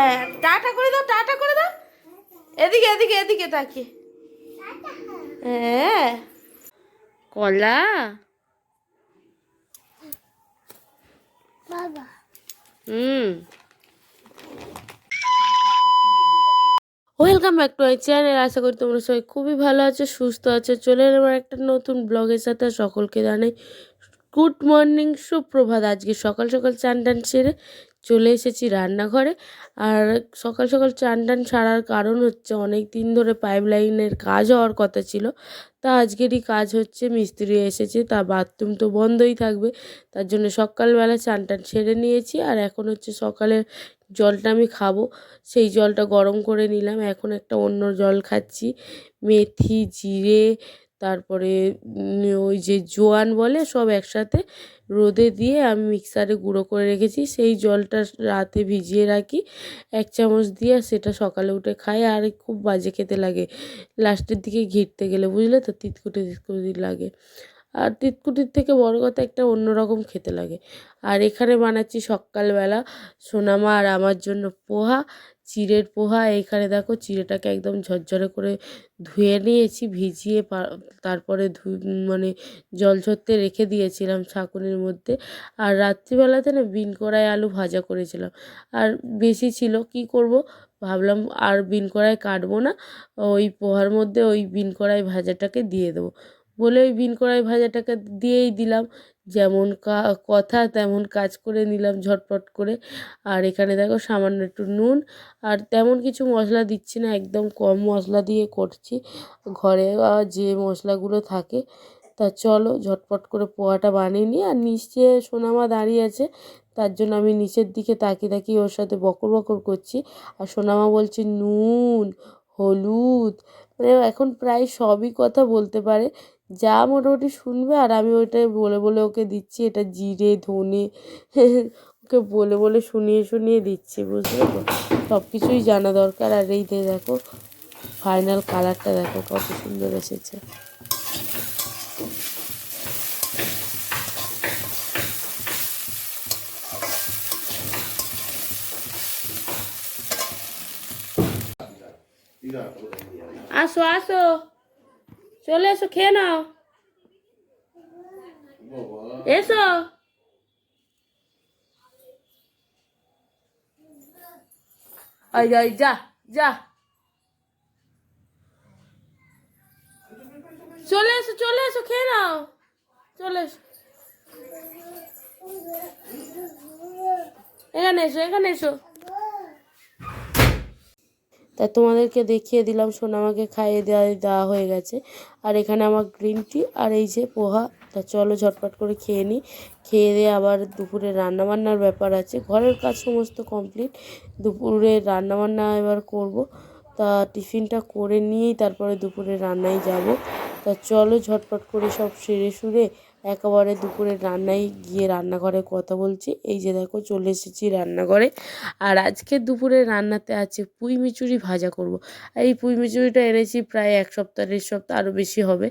হ্যাঁ, টাটা করে দাও, টাটা করে দাও। এদিকে এদিকে এদিকে তাকিয়ে। হ্যাঁ, কলা। হুম। Welcome back to my channel. আশা করি তোমরা সবাই খুবই ভালো আছো, সুস্থ আছো। চলে এলাম আমার একটা নতুন ব্লগের সাথে। সকলকে জানাই গুড মর্নিং, সুপ্রভাত। আজকে সকাল সকাল চান টান সেরে চলে এসেছি রান্নাঘরে। আর সকাল সকাল চান টান সারার কারণ হচ্ছে অনেক দিন ধরে পাইপ লাইনের কাজ হওয়ার কথা ছিল, তা আজকেরই কাজ হচ্ছে। মিস্ত্রি এসেছে, তা বাথরুম তো বন্ধই থাকবে, তার জন্য সকালবেলা চান টান সেরে নিয়েছি। আর এখন হচ্ছে সকালের জলটা আমি খাবো, সেই জলটা গরম করে নিলাম। এখন একটা অন্য জল খাচ্ছি, মেথি, জিরে, তারপরে ওই যে জোয়ান বলে, সব একসাথে রোদে দিয়ে আমি মিক্সারে গুঁড়ো করে রেখেছি। সেই জলটা রাতে ভিজিয়ে রাখি 1 চামচ দিয়ে, সেটা সকালে উঠে খাই। আর খুব বাজে খেতে লাগে লাস্টের দিকে ঘিরতে গেলে, বুঝলে তো, তিতকুটে তিতকুটি লাগে। আর তিতকুটির থেকে বড় কথা, একটা অন্যরকম খেতে লাগে। আর এখানে বানাচ্ছি সকালবেলা সোনামা আর আমার জন্য পোহা, চিড়ের পোহা। এইখানে দেখো, চিড়েটাকে একদম ঝরঝরে করে ধুয়ে নিয়েছি, ভিজিয়ে তারপরে মানে জল ঝরতে রেখে দিয়েছিলাম ছাঁকুনির মধ্যে। আর রাত্রিবেলাতে না বিন কড়াই আলু ভাজা করেছিলাম, আর বেশি ছিল, কি করব, ভাবলাম আর বিন কড়াই কাটবো না, ওই পোহার মধ্যে ওই বিন কড়াই ভাজাটাকে দিয়ে দেবো বলে ওই বিন কড়াই ভাজাটাকে দিয়েই দিলাম। যেমন কথা তেমন কাজ করে নিলাম ঝটপট করে। আর এখানে দেখো সামান্য একটু নুন, আর তেমন কিছু মশলা দিচ্ছি না, একদম কম মশলা দিয়ে করছি, ঘরে যে মশলাগুলো থাকে। তা চলো ঝটপট করে পোহাটা বানিয়ে নিই। আর নিচে সোনামা দাঁড়িয়ে আছে, তার জন্য আমি নিচের দিকে তাকিয়ে তাকিয়ে ওর সাথে বকর বকর করছি। আর সোনামা বলছে নুন, হলুদ, মানে এখন প্রায় সবই কথা বলতে পারে, যা মোটামুটি শুনবে। আর আমি ওইটাই বলে বলে ওকে দিচ্ছি, এটা জিরে, ধনে, ওকে বলে বলে শুনিয়ে শুনিয়ে দিচ্ছি, বুঝলে তো, সব কিছুই জানা দরকার। আর এই দেখো ফাইনাল কালারটা দেখো কত সুন্দর এসেছে। আসো আসো, চলে এসো, খেয়ে নাও, এসো। ওই ওই যা যা, চলে এসো চলে এসো, খেয়ে নাও, চলে এসো, এখানে এসো এখানে এসো। তা তোমাদেরকে দেখিয়ে দিলাম, সোনামাকে খাইয়ে দেওয়া হয়ে গেছে। আর এখানে আমার গ্রিন টি আর এই যে পোহা। তা চলো ঝটপট করে খেয়ে নিই, খেয়ে দিয়ে আবার দুপুরে রান্নাবান্নার ব্যাপার আছে। ঘরের কাজ সমস্ত কমপ্লিট, দুপুরে রান্নাবান্না এবার করব। তা টিফিনটা করে নিয়েই তারপরে দুপুরে রান্নায় যাব। তা চলো ঝটপট করে সব সেরে সুরে একেবারে দুপুরে রান্নায় গিয়ে রান্নাঘরে কথা বলছি। এই যে দেখো চলে এসেছি রান্নাঘরে। আর আজকে দুপুরে রান্নাতে আছে পুঁই মিচুরি ভাজা করব। আর এই পুঁই মিচুরিটা এনেছি প্রায় 1 সপ্তাহ 1.5 সপ্তাহ আরও বেশি হবে।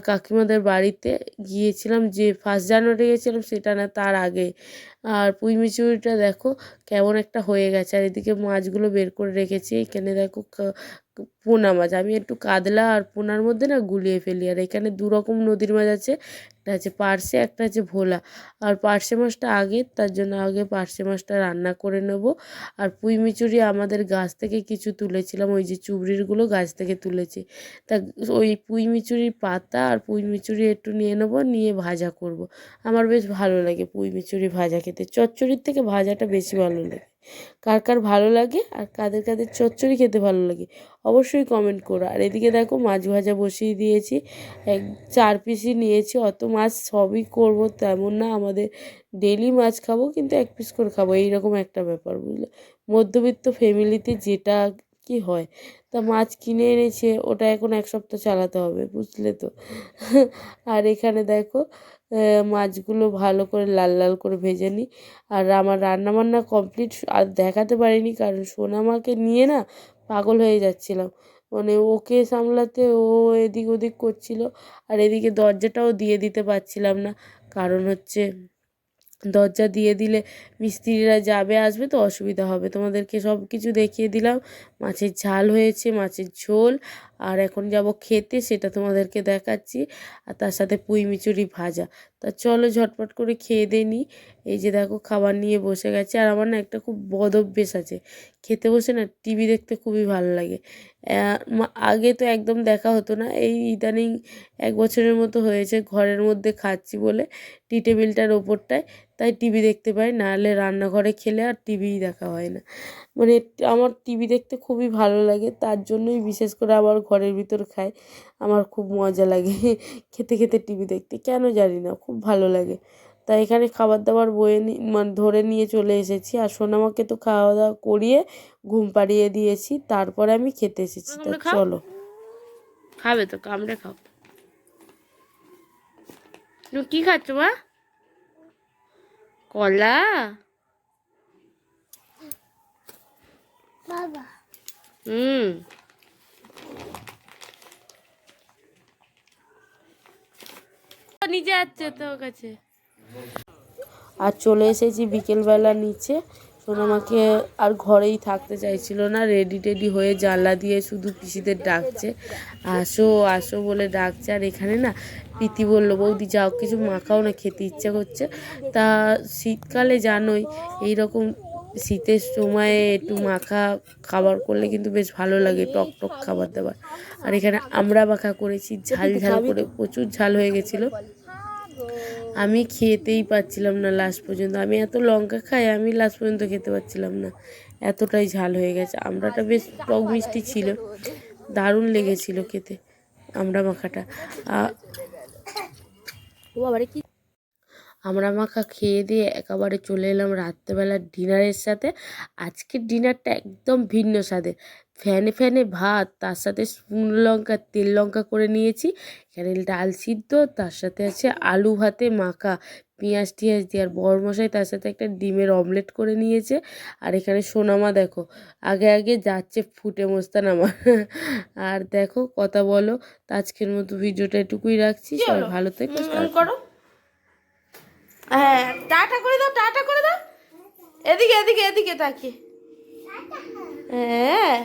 কাকিমাদের বাড়িতে গিয়েছিলাম, যে 1 জানুয়ারি গেছিলাম সেটা না, তার আগে। আর পুঁই মিচুরিটা দেখো কেমন একটা হয়ে গেছে। আর এদিকে মাছগুলো বের করে রেখেছি। এখানে দেখো পোনা মাছ, আমি একটু কাতলা আর পোনার মধ্যে না গুলিয়ে ফেলি। আর এখানে 2 রকম নদীর মাছ আছে, একটা আছে পার্শে, একটা আছে ভোলা। আর পার্শে মাছটা আগে, তার জন্য আগে পার্শে মাছটা রান্না করে নেব। আর পুঁই মিচুরি আমাদের গাছ থেকে কিছু তুলেছিলাম, ওই যে চুবড়িরগুলো গাছ থেকে তুলেছি। তা ওই পুঁই মিচুরির পাতা আর পুঁই মিচুরি একটু নিয়ে নেবো, নিয়ে ভাজা করব। আমার বেশ ভালো লাগে পুঁই মিচুরি ভাজা খেতে, চচ্চড়ির থেকে ভাজাটা বেশি ভালো লাগে। কার কার ভালো লাগে আর কাদের কাদের চচ্চড়ি খেতে ভালো লাগে অবশ্যই কমেন্ট করো। আর এদিকে দেখো মাছ ভাজা বসিয়ে দিয়েছি, 4 পিসই নিয়েছি। অত মাছ সবই করব তেমন না, আমাদের ডেলি মাছ খাবো কিন্তু 1 পিস করে খাবো, এইরকম একটা ব্যাপার, বুঝলে, মধ্যবিত্ত ফ্যামিলিতে যেটা কি হয়। তা মাছ কিনে এনেছে, ওটা এখন 1 সপ্তাহ চালাতে হবে, বুঝলে তো। আর এখানে দেখো মাছগুলো ভালো করে লাল লাল করে ভেজে নিই। আর আমার রান্নাবান্না কমপ্লিট আর দেখাতে পারিনি, কারণ সোনামাকে নিয়ে না পাগল হয়ে যাচ্ছিলাম, মানে ওকে সামলাতে ও এদিক ওদিক করছিল। আর এদিকে দরজাটাও দিয়ে দিতে পারছিলাম না, কারণ হচ্ছে দরজা দিয়ে দিলে মিস্ত্রিরা যাবে আসবে তো অসুবিধা হবে। তোমাদেরকে সব কিছু দেখিয়ে দিলাম। মাছের ঝাল হয়েছে, মাছের ঝোল, আর এখন যাব খেতে, সেটা তোমাদেরকে দেখাচ্ছি। আর তার সাথে পুঁই মিচুরি ভাজা। তা চলো ঝটপট করে খেয়ে দিয়ে নিই। এই যে দেখো খাবার নিয়ে বসে গেছে। আর আমার না একটা খুব বদ অভ্যেস আছে, খেতে বসে না টিভি দেখতে খুবই ভালো লাগে। আগে তো একদম দেখা হতো না, এই ইদানিং 1 বছরের মতো হয়েছে ঘরের মধ্যে খাচ্ছি বলে টি টেবিলটার ওপরটায়, তাই টিভি দেখতে পাই, নাহলে রান্নাঘরে খেলে আর টিভিই দেখা হয় না। মানে আমার টিভি দেখতে খুবই ভালো লাগে, তার জন্যই বিশেষ করে আবার ঘরের ভিতর খাই। আমার খুব মজা লাগে খেতে খেতে টিভি দেখতে, কেন জানি না, খুব ভালো লাগে। তাই এখানে খাবার দাবার মানে ধরে নিয়ে চলে এসেছি। আর সোনামাকে তো খাওয়া দাওয়া করিয়ে ঘুম পাড়িয়ে দিয়েছি, তারপরে আমি খেতে এসেছি। তা চলো, খাবে তো কামড়ে খাও। তুমি কি খাচ্ছ মা? কলা? বাবা নিচে যাচ্ছে তোর কাছে। আর চলে এসেছি বিকেলবেলা নিচে। সোনামাকে আর ঘরেই থাকতে চাইছিল না, রেডি টেডি হয়ে জানলা দিয়ে শুধু পিসিদের ডাকছে, আসো আসো বলে ডাকছে। আর এখানে না প্রীতি বললো, বৌদি যাও কিছু মাখাও না, খেতে ইচ্ছা করছে। তা শীতকালে জানোই এইরকম শীতের সময়ে একটু মাখা খাবার করলে কিন্তু বেশ ভালো লাগে, টক টক খাবার দাবার। আর এখানে আমরা মাখা করেছি ঝাল ঝাল করে, প্রচুর ঝাল হয়ে গেছিলো। আমি খেতেই পাচ্ছিলাম না লাস্ট পর্যন্ত। আমি এত লঙ্কা খাই, আমি লাস্ট পর্যন্ত খেতে পাচ্ছিলাম না, এতটাই ঝাল হয়ে গেছে। আমড়াটা বেশ টক মিষ্টি ছিল, দারুণ লেগেছিল খেতে আমড়া মাখাটা। কি আমরা মাখা খেয়ে দিয়ে একেবারে চলে এলাম রাত্রেবেলার ডিনারের সাথে। আজকের ডিনারটা একদম ভিন্ন স্বাদের, ফ্যানে ফ্যানে ভাত, তার সাথে শুকনো লঙ্কা তেল লঙ্কা করে নিয়েছি। এখানে ডাল সিদ্ধ, তার সাথে আছে আলু ভাতে মাখা পেঁয়াজ টিয়াজ দিয়ে, আর বরমশাই তার সাথে একটা ডিমের অমলেট করে নিয়েছে। আর এখানে সোনামা দেখো আগে আগে যাচ্ছে ফুটে মস্তান আমার আর দেখো কথা বলো। তো আজকের মতো ভিডিওটা এটুকুই রাখছি, সবাই ভালো থেকো, করো। হ্যাঁ টাটা করে দাও, টাটা করে দাও, এদিকে এদিকে এদিকে তাকিয়ে। হ্যাঁ।